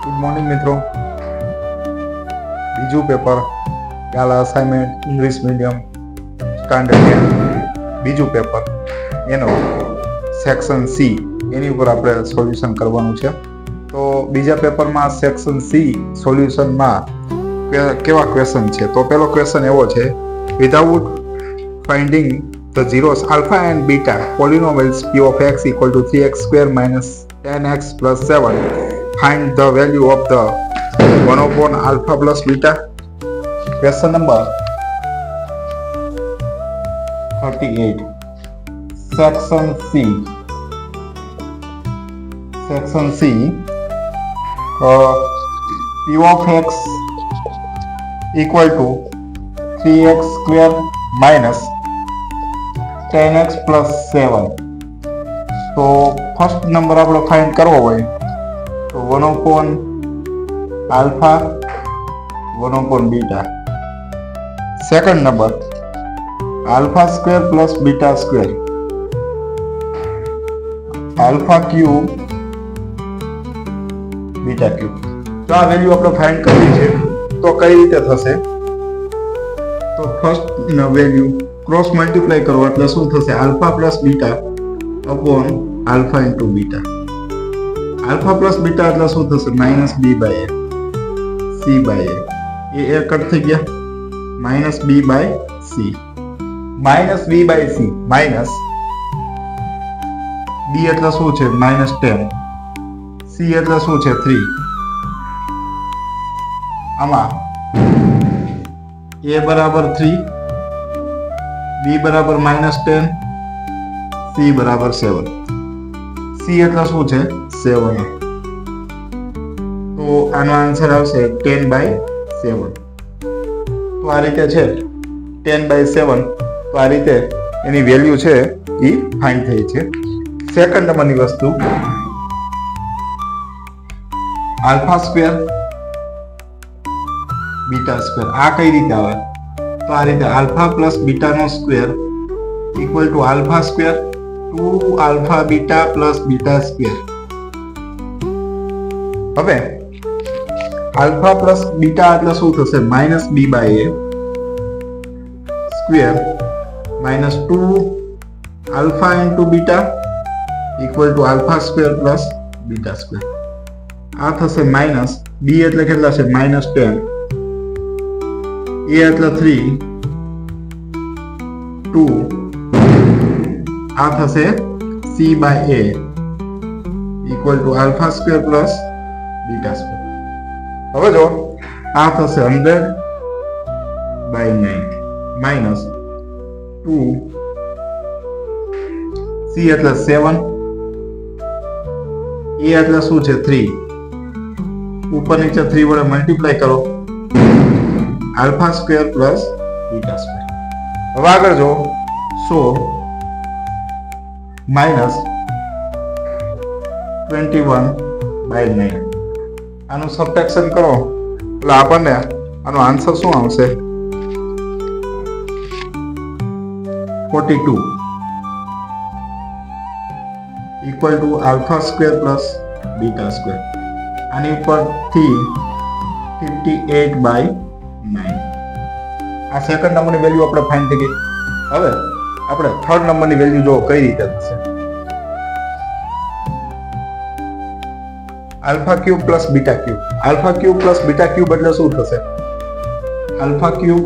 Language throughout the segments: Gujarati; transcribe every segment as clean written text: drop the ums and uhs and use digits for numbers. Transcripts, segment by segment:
ગુડ મોર્નિંગ મિત્રો. બીજું પેપર ગાલા અસાઇનમેન્ટ ઇંગ્લિશ મીડિયમ સ્ટાન્ડર્ડ 10 બીજું પેપર એનો સેક્શન સી એની ઉપર આપણે સોલ્યુશન કરવાનું છે. તો બીજા પેપરમાં સેક્શન સી સોલ્યુશનમાં કેવા ક્વેશ્ચન છે? તો પહેલો ક્વેશ્ચન એવો છે, without finding the zeros alpha and beta polynomials p of x equal to 3x square minus 10x plus 7, find the value of the 1 upon alpha plus beta. Question number 38. Section C p of x equal to 3x square minus 10x plus 7. તો ફર્સ્ટ નંબર આપણો ફાઇન્ડ કરવો હોય તો 1 upon alpha 1 upon beta. Second number alpha square plus beta square, alpha cube beta cube. તો આ વેલ્યુ આપણે ફાઇન્ડ કરવી છે તો કઈ રીતે થશે? તો ફર્સ્ટ વેલ્યુ ક્રોસ મલ્ટીપ્લાય કરો એટલે શું થશે? Alpha plus beta upon alpha into beta. Alpha plus beta એટલે શું થશે? Minus B by A, C by A cut થઈ ગયા, minus B by C, minus B by C, minus B એટલે શું છે? માઇનસ 10, સી એટલે શું છે? 3. આમાં એ બરાબર 3, બી બરાબર -10, સી બરાબર 7. સી એટલે શું છે? 7. તો આનો આન્સર આવશે 10/7. તો આ રીતે છે 10/7. તો આ રીતે એની વેલ્યુ છે એ ફાઇન્ડ થઈ છે. સેકન્ડ નંબરની વસ્તુ આલ્ફા સ્ક્વેર બીટા સ્ક્વેર. આ કઈ રીતે આવે? તો આ રીતે આલ્ફા પ્લસ બીટા નો square equal to alpha square 2 alpha beta plus beta square. હવે આલ્ફા પ્લસ બીટા એટલે શું થશે? Minus B by a square minus 2 alpha into beta equal to alpha square plus beta square. આ થશે માઇનસ બી એટલે કેટલા છે? -10, એ એટલે 3, 2, આ થશે c by a equal to alpha square plus beta square. હવે જો આ થશે 100/9 માઇનસ 2, સી એટલે 7, એ એટલે શું છે? 3, ઉપર નીચે 3 વડે મલ્ટીપ્લાય કરો, alpha square plus beta square. હવે આગળ જો 100 -21/9. આનું સબટ્રેક્શન કરો એટલે આપણને આનો આન્સર શું આવશે? 42 equal to alpha square plus beta square. આની ઉપરથી 58/9. આ સેકન્ડ નંબરની વેલ્યુ આપણે ફાઇન્ડ થઈ ગઈ. હવે આપણે થર્ડ નંબરની વેલ્યુ જો કઈ રીતે થશે? Alpha cube plus beta cube. Alpha cube plus beta cube એટલે શું થશે? Alpha cube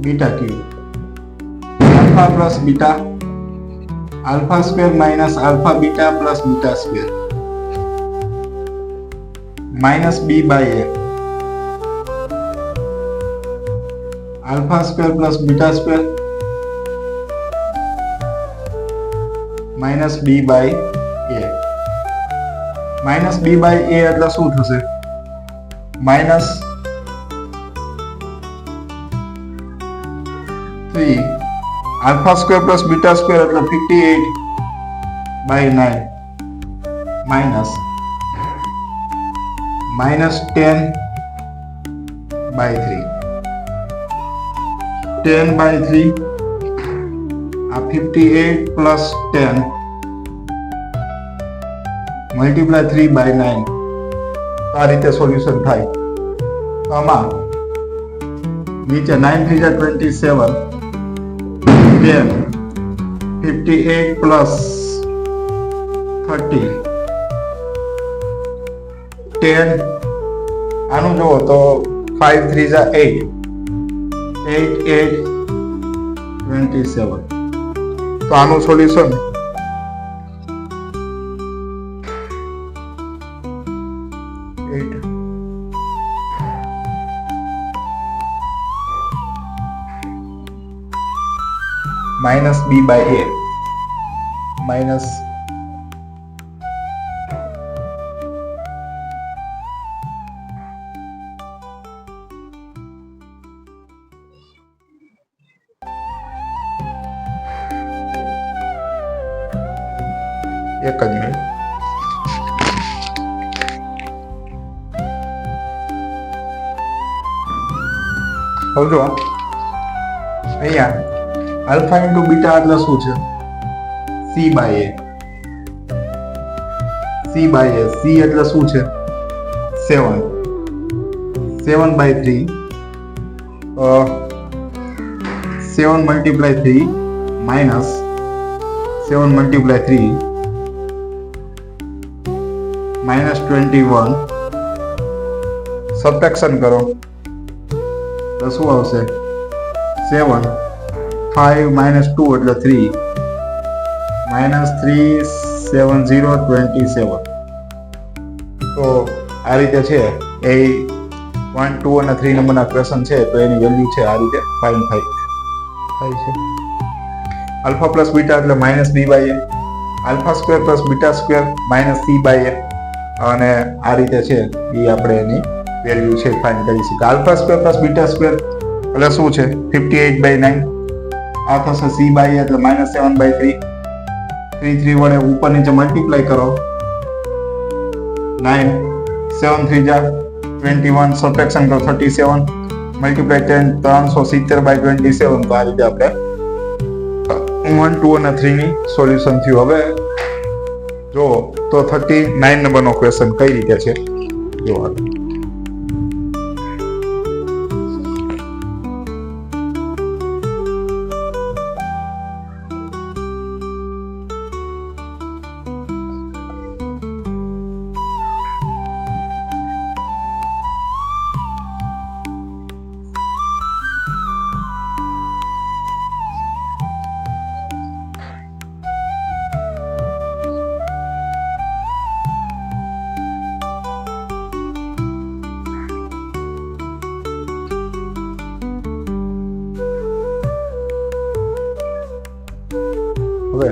beta cube, alpha plus beta, alpha square minus alpha beta plus beta square, minus B by A, alpha square plus beta square minus B by A. Minus B by A એટલે શું થશે? Minus 3 alpha square plus beta square એટલે 58/9 માઇનસ -10/3. 10/3 આ 58 પ્લસ 10 મલ્ટીપ્લાય 3/9 આ રીતે સોલ્યુશન થાય. આમાં નીચે 9 3 27, 10, 58 પ્લસ 30, 10. આનું જુઓ તો 5 3 8, 8 8 27. તો આનું solution minus b by a minus એક જ મિનિટ. હવે જો અહીંયા આલ્ફા ઇન્ટુ બીટા એટલે શું છે? C by A. C by A. C એટલે શું છે? 7. 7 by 3. 7 multiply 3 minus 7 multiply 3 minus 21. Subtraction કરો તો શું આવશે? 7 5 minus 2 એટલે 3 minus 3 7 0 27. તો આ રીતે છે એ 1 2 અને 3 નંબરના ક્વેશ્ચન છે તો એની વેલ્યુ છે આ રીતે ફાઇન્ડ થાય છે. આલ્ફા પ્લસ બીટા એટલે minus B by A, alpha square plus beta square minus C by A, અને આ રીતે છે એ આપણે એની વેલ્યુ છે ફાઇન્ડ કરી શકીએ. Alpha square plus beta square એટલે શું છે? 58 by 9. આ થશે સી બાય એટલે માઇનસ 7 by 3. 3 3 વડે ઉપર નીચે મલ્ટીપ્લાય કરો. 9 7 3 21. સબટ્રેક્શન કરો 37 મલ્ટીપ્લાય 10 370 by 27. તો આ રીતે આપણે 1 2 અને 3 ની સોલ્યુશન થયું. હવે જો તો 39 નંબરનો ક્વેશ્ચન કઈ રીતે છે જો. હવે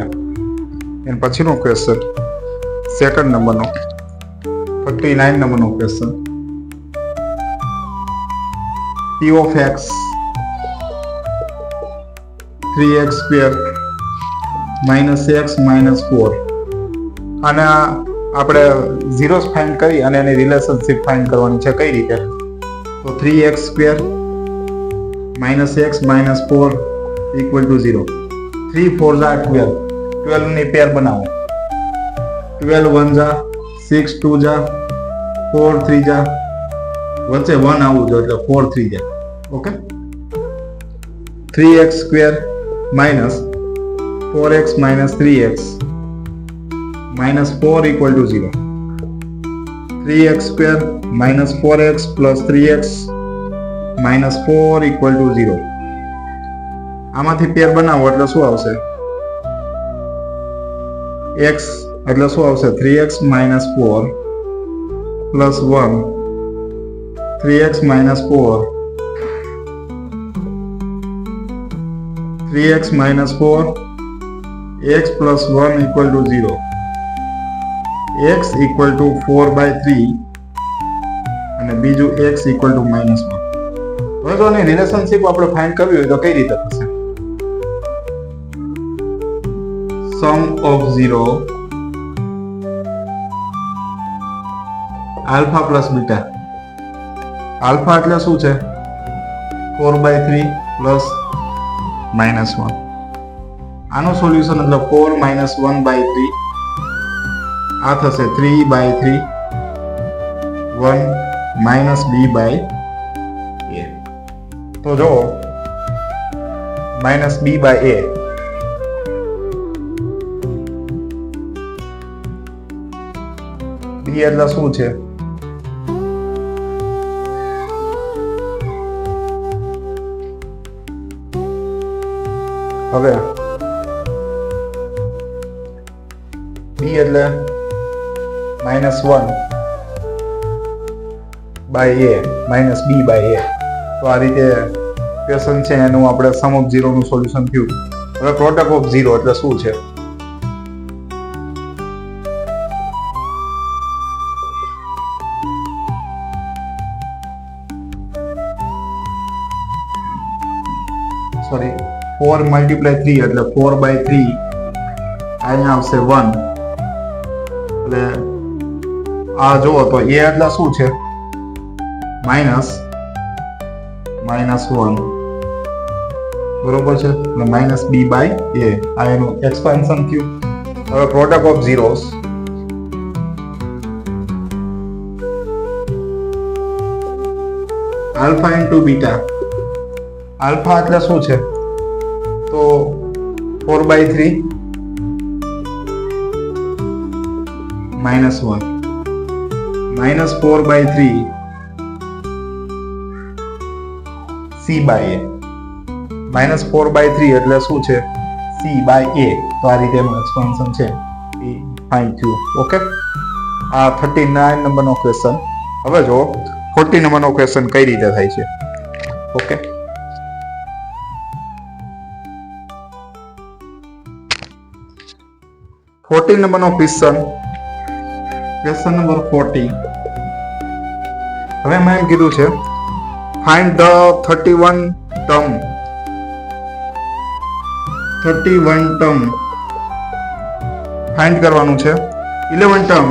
એના પછીનો ક્વેશ્ચન સેકન્ડ નંબરનો 39 નંબરનો question. p of x 3x square minus x minus 4. અને આપણે ઝીરોસ ફાઇન્ડ કરી અને એની રિલેશનશિપ ફાઇન્ડ કરવાની છે. કઈ રીતે? તો 3x square minus x minus 4 equal to 0. 3 4 જા 12. 12 ની પેર બનાવો. 12 1 જા 6 2 જા 4 3 જા વચ્ચે 1 આવવું જોઈએ એટલે 4 3 જા. Okay. 3x square minus 4x minus 3x minus 4 equal to 0. 3x square minus 4x plus 3x minus 4 equal to 0. આમાંથી પેર બનાવો એટલે શું આવશે? x એટલે શું આવશે? 3x minus 4 plus 1 3x minus 4 3x minus 4 x plus 1 equal to 0. x equal to 4 by 3 અને બીજું x ઇક્વલ ટુ માઇનસ 1. હવે તો આની રિલેશનશિપ આપણે ફાઇન્ડ કરવી હોય તો કઈ રીતે થશે? sum of 0 alpha plus beta. alpha એટલે શું છે? 4 by 3 plus minus 1. આનો સોલ્યુશન એટલે 4 minus 1 by 3. આ થશે 3 by 3 1 minus B by A. તો જો માઇનસ બી બાય એ બી એટલે શું છે? હવે બી એટલે -1 by A minus B by A. તો આ રીતે ક્વેશ્ચન છે એનું આપણે સમ ઓફ ઝીરો નું સોલ્યુશન થયું. હવે પ્રોડક્ટ ઓફ ઝીરો એટલે શું છે? સોરી 4 મલ્ટીપ્લાય 3 એટલે 4/3 અહીંયા આવશે 1 એટલે આ જુઓ તો એ એટલે શું છે? માઇનસ 1 બરોબર છે એટલે માઇનસ બી બાય એ આ એનું એક્સપાન્શન થયું. હવે product of zeros alpha into beta. Alpha એટલે શું છે? તો 4/3 -1 -4/3 c બાય એ. -4/3 એટલે શું છે? c by A. તો આ રીતે એનું એક્સપાન્શન છે એ ફાઇન્ડ થયું. ઓકે, આ 39 નંબરનો ક્વેશ્ચન. હવે જો 40 નંબરનો ક્વેશ્ચન કઈ રીતે થાય છે. ઓકે, નંબરનો ક્વેશ્ચન નંબર 40. હવે મેં એમ કીધું છે ફાઇન્ડ ધ 31 ટર્મ ફાઇન્ડ કરવાનું છે. 11 ટર્મ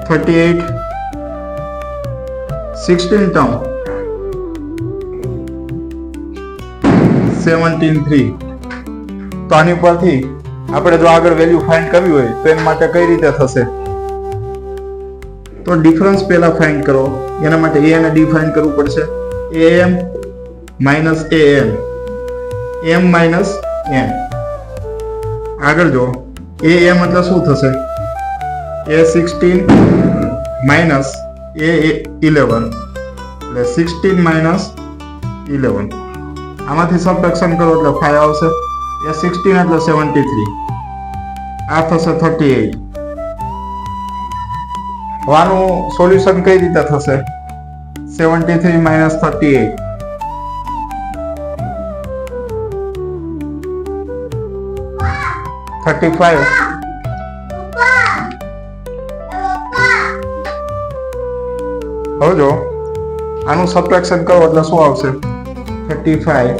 38 16 ટર્મ 17 3. તો આની પરથી આપણે જો આગળ વેલ્યુ ફાઇન્ડ કરવી હોય તો એના માટે કઈ રીતે થશે? તો ડિફરન્સ પહેલા ફાઇન્ડ કરો. એના માટે a અને d ફાઇન્ડ કરવું પડશે. am minus am minus m. આગળ જો am એટલે શું થશે? a16 માઇનસ a11 એટલે 16 માઇનસ 11. આમાંથી સબટ્રેક્શન કરો એટલે 5 આવશે. a16 એટલે 73 આ થશે 38. આનું સોલ્યુશન કઈ રીતે થશે? 73 માઇનસ 38 35. હવે જો આનું સબટ્રેક્શન કરો એટલે શું આવશે? 35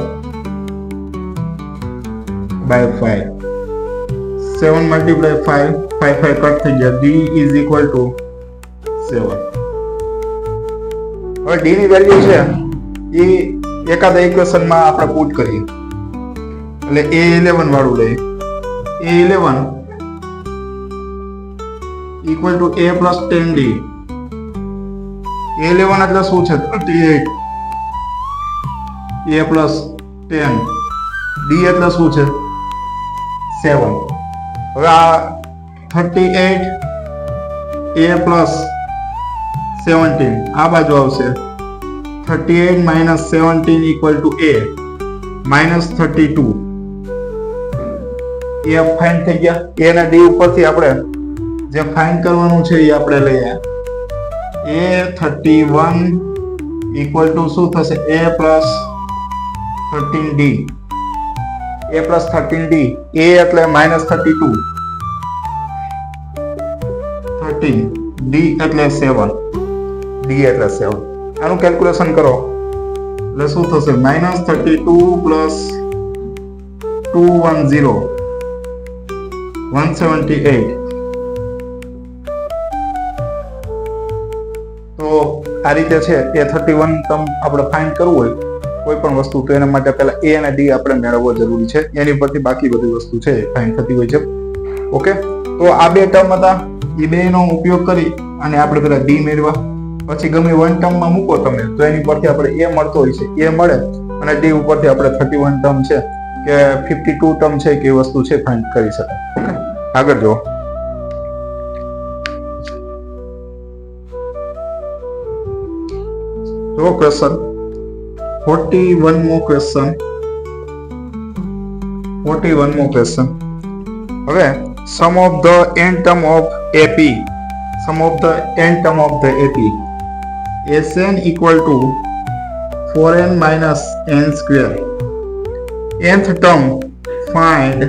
by 5. 7 multiply 5 કટ થઈ ગયા. d is equal to 7. હવે d ની વેલ્યુ છે એ એકાદ ઇક્વેશન માં આપણે પુટ કરીએ એટલે a11 વાળું લઈએ. a11 equal to a plus 10d. a11 એટલે શું છે? 38 a plus 10 d એટલે શું છે? 7. હવે આ 38 a plus 17 આ બાજુ આવશે. 38 minus 17 equal to a minus 32. A find થઈ ગયા. a ના d ઉપરથી આપણે જે ફાઇન્ડ કરવાનું છે એ આપણે લઈએ. a31 equal to શું થશે? a plus 13d. a plus 13d. a એટલે minus 32 13 d એટલે 7 d એટલે 7. આનું કેલ્ક્યુલેશન કરો એટલે શું થશે? -32 plus 210 178. તો આ રીતે છે એ 31 ટર્મ આપણે ફાઇન્ડ કરવું હોય કોઈ પણ વસ્તુ તો એના માટે પહેલા a અને d આપણે મેળવવો જરૂરી છે. એની પરથી બાકી બધી વસ્તુ છે ફાઇન્ડ થતી હોય છે. ઓકે, તો આ બે ટર્મ હતા એ બેનો ઉપયોગ કરી અને આપણે પેલા ડી મેળવા, પછી ગમે વન ટર્મમાં મૂકો તમે તો એની પરથી આપણે એ મળતો હોય છે, એ મળે અને ડી ઉપરથી આપણે 31 ટર્મ છે કે 52 ટર્મ છે કે એ વસ્તુ છે ફાઇન્ડ કરી શકાય. ઓકે, આગળ જો ક્વેશ્ચન 41મો ક્વેશ્ચન. હવે sum of the n term of AP, Sn equal to 4n minus n square. nth term find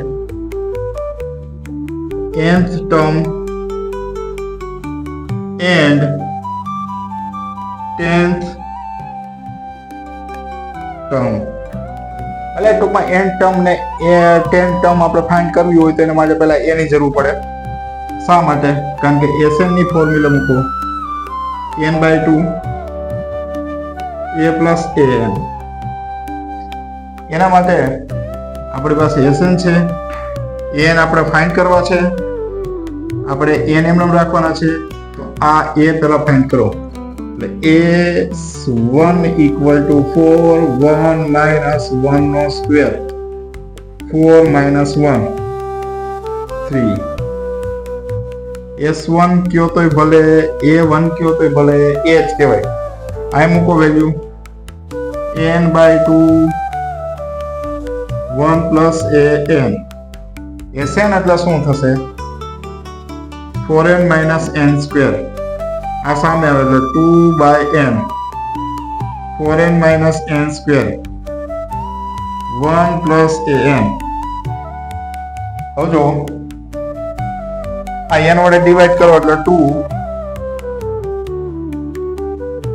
nth term and 10th term. એટલે ટૂંકમાં n ટર્મ ને 10 ટર્મ આપણે ફાઇન્ડ કરવી હોય તો એના માટે પહેલા a ની જરૂર પડે. શા માટે? કારણ કે Sn ની ફોર્મ્યુલા મૂકો n/2 a plus an. એના માટે આપણી પાસે Sn છે, an આપણે ફાઇન્ડ કરવા છે, આપણે n એમ રાખવાના છે, તો આ a પહેલા ફાઇન્ડ કરો. એટલે S1 equal to 4 1 minus 1 no square, 4 minus 1 3. S1 કયો તોય ભલે, A1 કયો તોય ભલે, એ જ કહેવાય. આ મૂકો value n/2 1 plus an. Sn એટલે શું થશે? 4n minus n square. આ સામે આવે એટલે 2/n, 4n minus n square, 1 plus an. હવે જો આ n વડે ડિવાઈડ કરો એટલે 2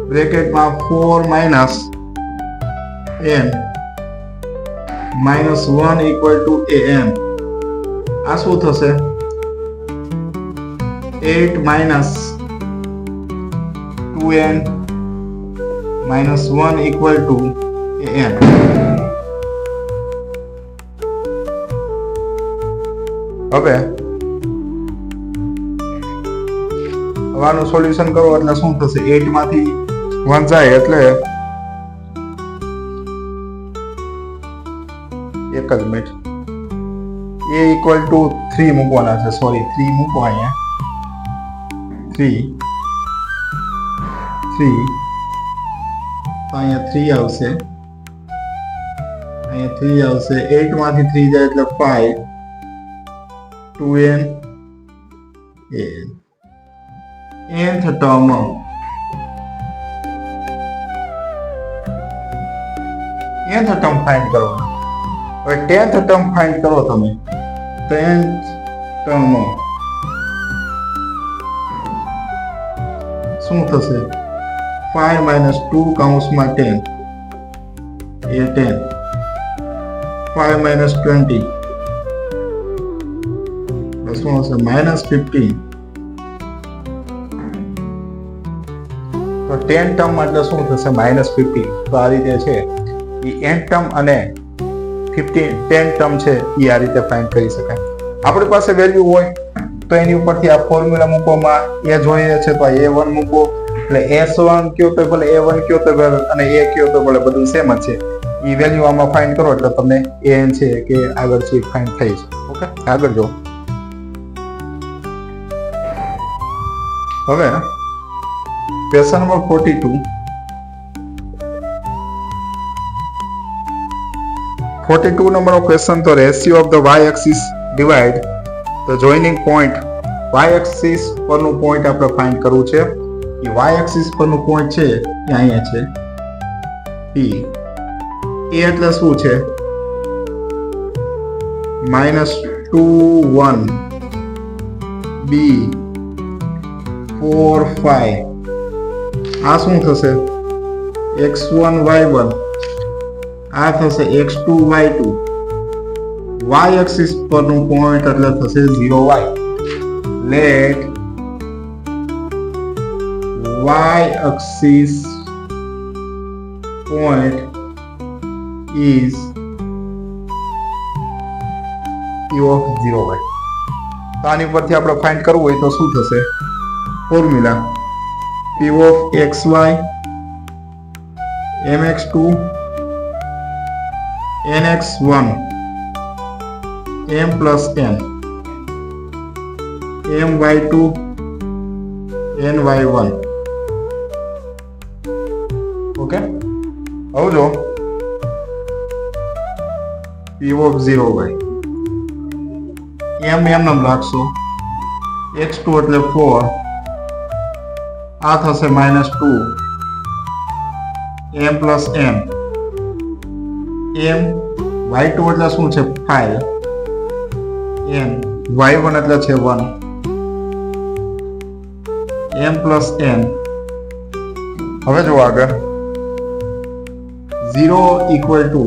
બ્રેકેટમાં 4 minus n minus 1 equal to an. આ શું થશે? 8 minus 2n minus 1 equal to an. હવે આનું સોલ્યુશન કરો એટલે શું થશે? 8 માંથી 1 જાય એટલે એક જ મિનિટ, a equal to 3 મૂકવાના છે. સોરી, 3 મૂકો અહીંયા. 3 તો અહીંયા 3 આવશે, અહીંયા 3 આવશે. 8 માંથી 3 જાય એટલે 5, 2n an. nth term find કરવાનો. હવે 10th ટર્મ ફાઇન્ડ કરો તમે. 10th ટર્મ શું થશે? 5 minus 2 કૌંસમાં 10 એ 10, 5 minus 20 શું હશે? minus 15. તો 10 ટર્મ એટલે શું થશે? -15. તો આ રીતે છે એ n ટર્મ અને 10 ટર્મ છે એ આ રીતે ફાઇન્ડ કરી શકાય. આપણી પાસે વેલ્યુ હોય તો એની ઉપરથી આ ફોર્મ્યુલા મૂકવામાં એ જોઈએ છે તો a1 મૂકો એટલે S1 કયો તો ભલે, A1 કયો તો ભલે અને a કયો તો ભલે, બધું સેમ જ છે. એ વેલ્યુ આમાં ફાઇન્ડ કરો એટલે તમને an છે કે આગળ છે ફાઇન્ડ થઈ છે. ઓકે, આગળ જો. હવે ક્વેશ્ચન નંબર 42. 42 નંબરનો ક્વેશ્ચન. તો ratio of the y axis divide the joining point. y axis પરનું પોઈન્ટ આપણે ફાઇન્ડ કરવું છે. એ y axis પરનું પોઈન્ટ છે એ અહીંયા છે P. એ એટલે શું છે? -2 1 B 4 5. આ શું થશે? x1 y1. આ થશે x2 y2. y axis પરનું પોઈન્ટ એટલે થશે 0y. Let y axis point is P of 0y. તો આની પરથી આપણે ફાઇન્ડ કરવું હોય તો શું થશે? Formula p of xy mx2 nx1 m plus n my2 ny1. Okay, હવે જો p of 0y m નામ રાખશો, x2 એટલે 4, આ થશે -2 m plus n, m y2 એટલે શું છે? 5, n y1 એટલે છે 1, m plus n. હવે જો આગળ 0 ઇક્વલ ટુ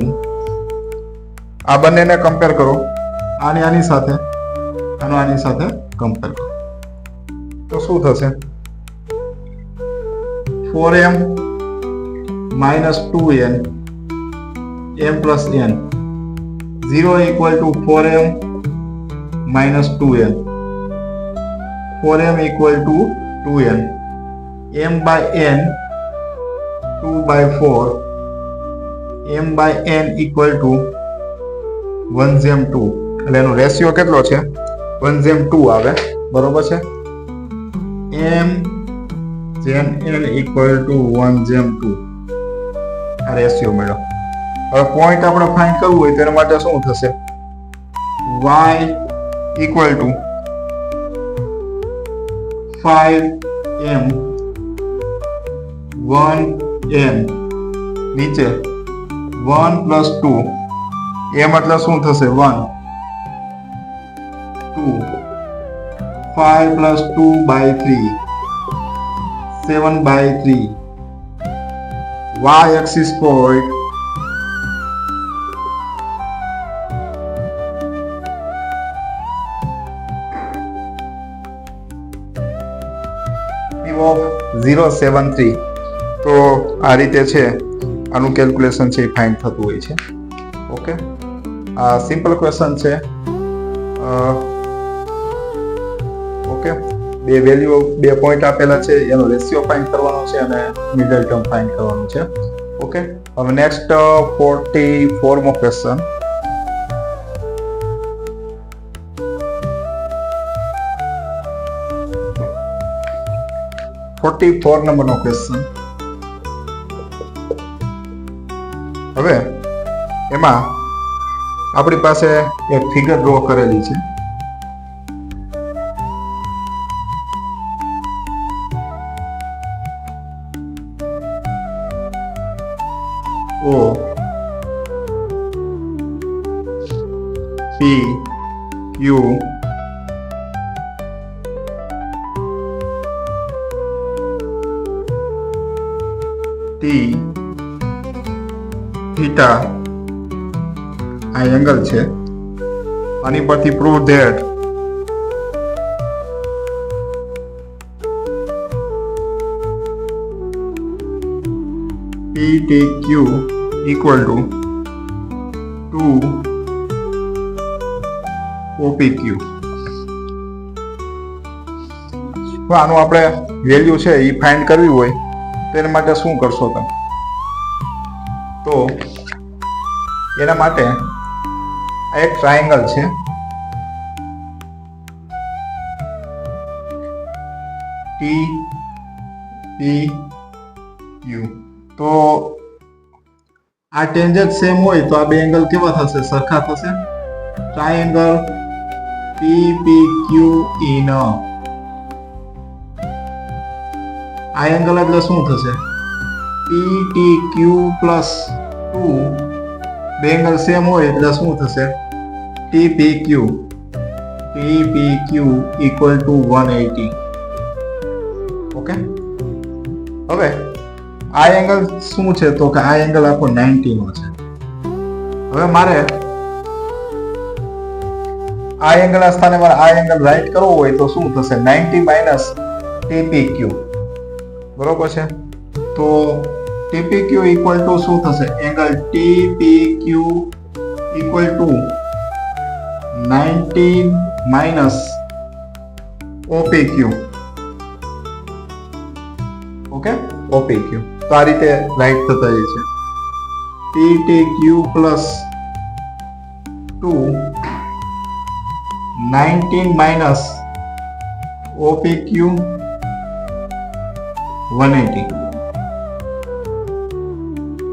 આ બંનેને કમ્પેર કરો, આની સાથે આની સાથે કમ્પેર કરો તો શું થશે? 4m -2n m plus n. 0 equal to 4m -2n, 4m equal to 2n, m by n 2 by 4, m by n equal to 1:2. એટલે એનો રેશિયો કેટલો છે? 1:2 આવે, બરોબર છે? m જેમ n equal to 1:2 આ રેશિયો મળ્યો. હવે પોઈન્ટ આપણે ફાઇન્ડ કરવું હોય તેના માટે શું થશે? y equal to 5m 1n નીચે 1 plus 2 m એટલે શું થશે? 1 2 5 plus 2 by 3 7 by 3 y axis point of 073. તો આ રીતે છે આનું કેલ્ક્યુલેશન છે ફાઇન્ડ થતું હોય છે. ઓકે, આ સિમ્પલ ક્વેશ્ચન છે. ઓકે, બે વેલ્યુ, બે પોઈન્ટ આપેલા છે, એનો રેશિયો ફાઇન્ડ કરવાનો છે અને મિડલ ટર્મ ફાઇન્ડ કરવાનું છે. ઓકે, હવે નેક્સ્ટ 44મો ક્વેશ્ચન. નંબરનો ક્વેશ્ચન. હવે એમાં આપણી પાસે એક ફિગર ડ્રો કરેલી છે. O P Q T theta આ એંગલ છે. આની પરથી prove that PTQ equal to 2 OPQ. આનું આપણે વેલ્યુ છે એ ફાઇન્ડ કરવી હોય તેના માટે શું કરશો તમે? તો એના માટે આ એક ટ્રાયેંગલ છે. TPQ. તો આ ટેન્જન્ટ સેમ હોય તો આ બે એંગલ કેવા થશે? સરખા થશે. ટ્રાયેંગલ TPQ ઇન આ એંગલ એટલે શું થશે? PTQ plus 2 બે એંગલ સેમ હોય એટલે શું થશે? TPQ equal to 180. ઓકે, હવે આ એંગલ શું છે? તો કે આ એંગલ આખો 90 નો છે. હવે મારે આ એંગલના સ્થાને મારે આ એંગલ રાઈટ કરવો હોય તો શું થશે? 90 minus TPQ. બરોબર છે? તો TPQ equal to શું થશે? Angle TPQ equal to 90 minus OPQ. Okay, OPQ. તો આ રીતે રાઈટ થતા જાય છે. PTQ plus 2 19 minus OPQ 180.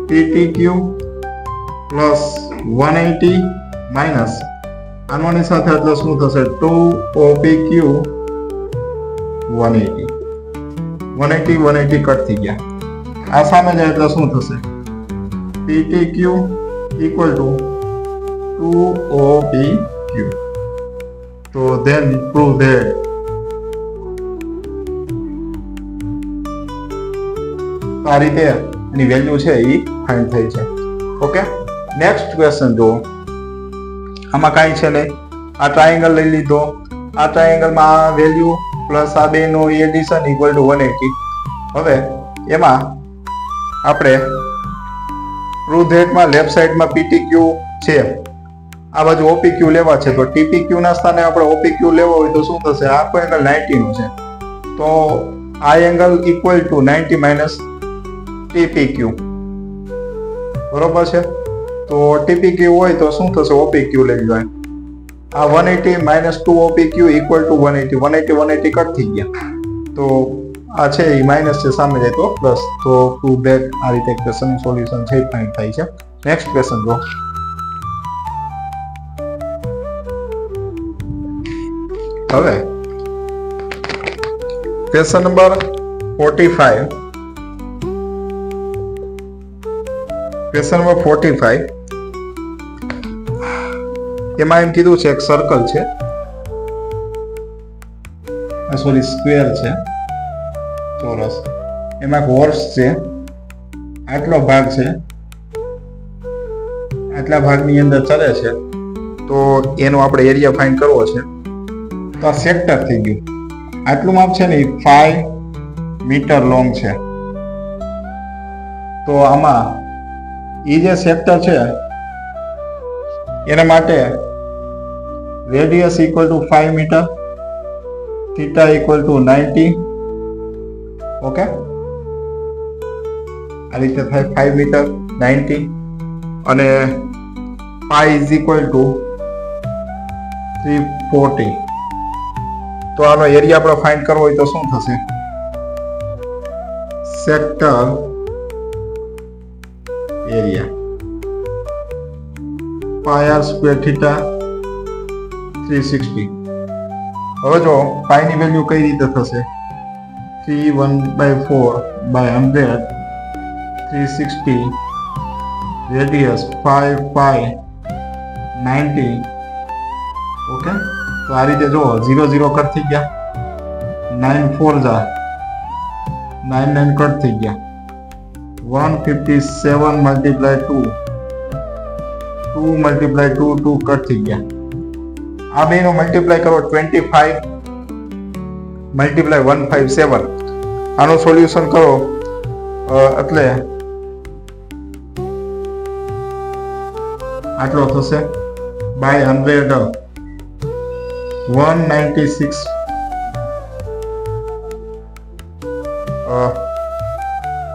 PTQ plus 180 minus આની સાથે એટલે શું થશે 2 OPQ 180. 180 કટ થઈ ગયા. આ સામે જાય એટલે શું થશે PTQ equal to 2 OPQ. So then prove that આ રીતે એની વેલ્યુ છે એ ફાઇન્ડ થઈ છે. ઓકે, નેક્સ્ટ ક્વેશ્ચન જો આમાં કાંઈ છે નહીં. આ ટ્રાયેંગલ લઈ લીધો. આ ટ્રાયેંગલમાં આ વેલ્યુ પ્લસ આ બેનો એડિશન ઇક્વલ ટુ 180. હવે એમાં આપણે પ્રૂવ ધેટમાં લેફ્ટ સાઈડમાં PTQ છે, આ બાજુ OPQ લેવા છે. તો TPQ ના સ્થાને આપણે OPQ લેવો હોય તો શું થશે? આખો એંગલ 90 નો છે, તો આ angle equal to 90 minus TPQ. બરોબર છે? તો TPQ હોય તો શું થશે? OPQ લઈ લેવાય. આ 180 minus 2 OPQ equal to 180. 180 cut થઈ ગયા. તો આ છે એ માઇનસ છે, સામે જાય તો પ્લસ. તો પ્રૂવ ધેટ આ રીતે ક્વેશ્ચન સોલ્યુશન છે ફાઇન્ડ થાય છે. નેક્સ્ટ ક્વેશ્ચન જો હવે ક્વેશ્ચન નંબર 45. ક્વેશ્ચન નંબર 45 એમાં એમ કીધું છે એક સર્કલ છે, સોરી સ્ક્વેર છે, ચોરસ. એમાં હોર્સ છે, આટલો ભાગ છે, આટલા ભાગની અંદર ચલે છે. તો એનો આપણે એરિયા ફાઇન્ડ કરવો છે. તો આ સેક્ટર થઈ ગયું. આટલું માપ છે ને 5 મીટર લોંગ છે. તો આમાં એ જે સેક્ટર છે એના માટે radius equal to 5 metre, theta equal to 90. Okay, આ રીતે થાય 5 મીટર 90 અને પાઈ ઇઝ ઇક્વલ ટુ 340. તો આનો એરિયા આપણે ફાઇન્ડ કરવો હોય તો શું થશે? સેક્ટર એરિયા પાઈ આર સ્ક્વેર થીટા 360. હવે જો પાઈની વેલ્યુ કઈ રીતે થશે? 3/4/100 360 રેડિયસ 5 પાઈ 90. ઓકે, તો આ રીતે જો 0 0 કટ થઈ ગયા. 9 4 જા 9 9 કટ થઈ ગયા. 157 મલ્ટીપ્લાય 2 2 મલ્ટીપ્લાય 2 2 કટ થઈ ગયા. આ બેનો મલ્ટીપ્લાય કરો 25 મલ્ટીપ્લાય 157. આનું સોલ્યુશન કરો એટલે આટલો થશે બાય 100 196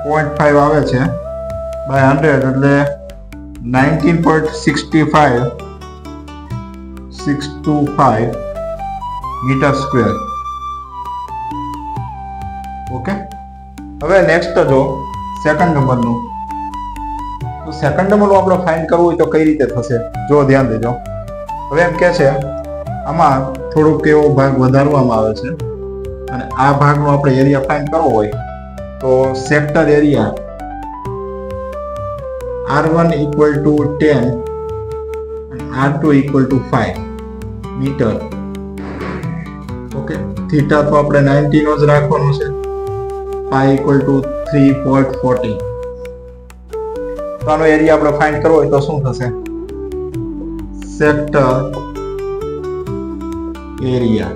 0.5 આવે છે બાય 100 એટલે 19.65 625 મીટર સ્ક્વેર. ઓકે, હવે નેક્સ્ટ જો સેકન્ડ નંબરનું. તો સેકન્ડ નંબરનું આપણે ફાઇન્ડ કરવું હોય તો કઈ રીતે થશે? જો ધ્યાન દેજો. હવે એમ કે છે આમાં થોડુંક એવો ભાગ વધારવામાં આવે છે અને આ ભાગનો આપણે એરિયા ફાઇન્ડ કરવો હોય તો sector area R1 equal to 10 અને R2 equal to 5 metre. Okay, theta તો આપણે 90 નો જ રાખવાનો છે. Pi equal to 3.40. તો આનો એરિયા આપણે ફાઇન્ડ કરવો હોય તો શું થશે? Sector area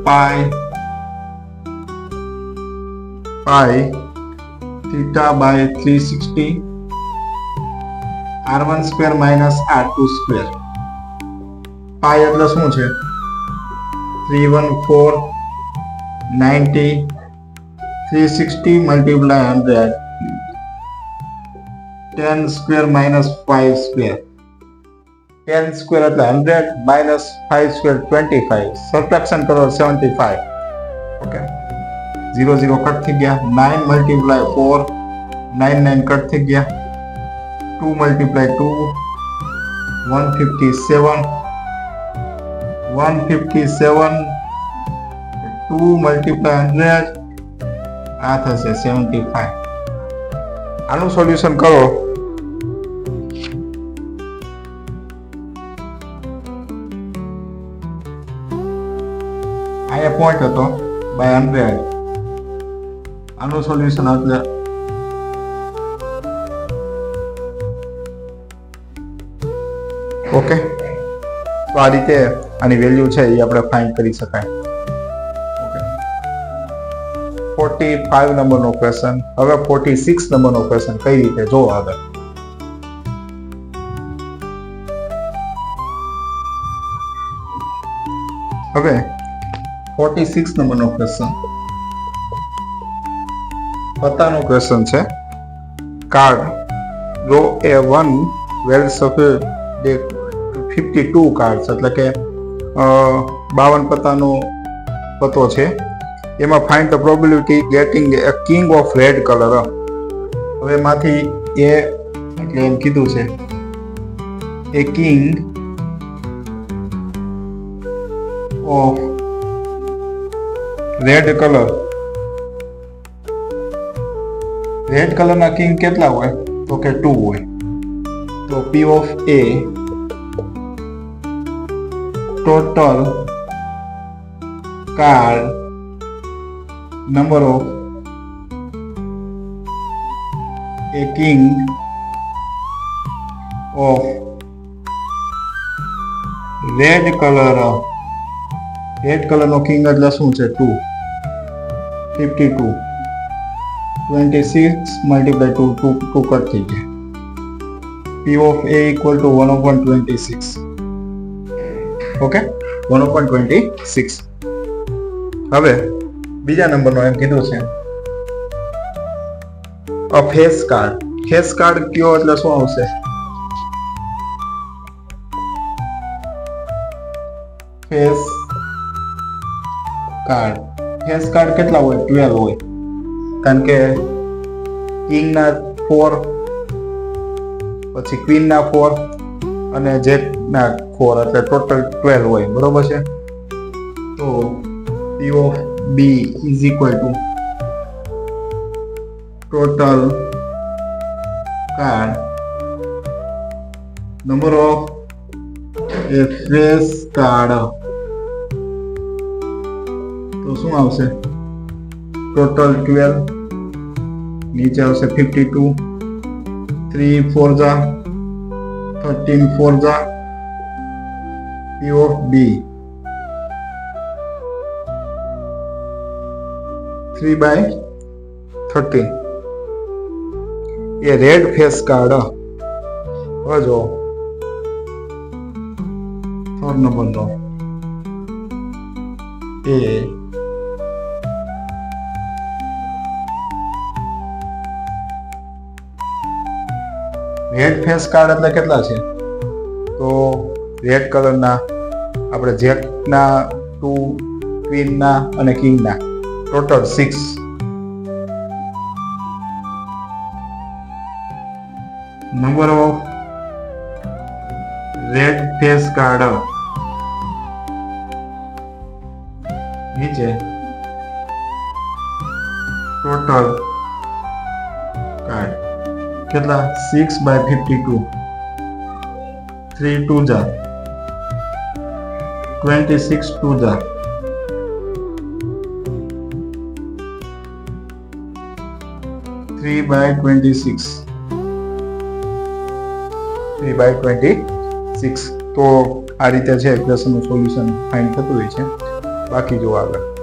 pi theta by 360 R1 square minus R2 square. Pi એટલે શું છે? 314 90 360 multiply 100 10 square minus 5 square 10 square એટલે 100 minus 5 square 25 સબટ્રેક્શન કરો 75 ઓકે 0 0 કટ થઈ ગયા 9 multiply 4 9 9 કટ થઈ ગયા 2 multiply 2 157 2 multiply 100 આ થશે 75 આનું સોલ્યુશન કરો અહીંયા પોઈન્ટ હતો બાય 100 આનું સોલ્યુશન એટલે ઓકે તો આ રીતે આની વેલ્યુ છે એ આપણે ફાઇન્ડ કરી શકાય ઓકે 45 નંબરનો ક્વેશ્ચન હવે 46 નંબરનો ક્વેશ્ચન કઈ રીતે જો આગળ હવે 46 નંબરનો ક્વેશ્ચન પતાનો ક્વેશ્ચન છે કાર્ડ રો A1 વેલ સફેદ 52 કાર્ડ્સ એટલે કે 52 પત્તાનો પત્તો છે એમાં find the probability getting a king of red colour હવે એમાંથી એ એટલે એમ કીધું છે એ કિંગ ઓફ રેડ કલરના કિંગ કેટલા હોય તો કે 2 હોય તો P of A total card number of a king of red color no king એટલે શું છે 2 52 26 multiply 2 કટ થઈ જાય P of A equal to 1/26 okay 1/26 હવે બીજા નંબરનો એમ કીધું છે અ ફેસ કાર્ડ કયો એટલે શું આવશે ફેસ કાર્ડ કેટલા હોય 12 હોય કારણ કે કિંગ ના 4 પછી ક્વીન ના 4 અને જેક ના 4 એટલે ટોટલ 12 હોય બરોબર છે તો P of B is equal to total card number of a face card તો શું આવશે ટોટલ 12 નીચે આવશે 52 3 4 જા 13 4 જા P of B 3/13 ये रेड फेस कार्ड હવે જો 3rd નંબર નો એ રેડ ફેસ કાર્ડ એટલે કેટલા છે તો રેડ કલરના આપણે જેક ના 2 ક્વીન ના અને કિંગ ના total 6 number of red face card નીચે ટોટલ કાર્ડ કેટલા 6/52 3 2 જા 26 2 જા 3/26 તો આ રીતે છે ક્વેશ્ચનનું સોલ્યુશન ફાઇન્ડ થતું હોય છે બાકી જો આગળ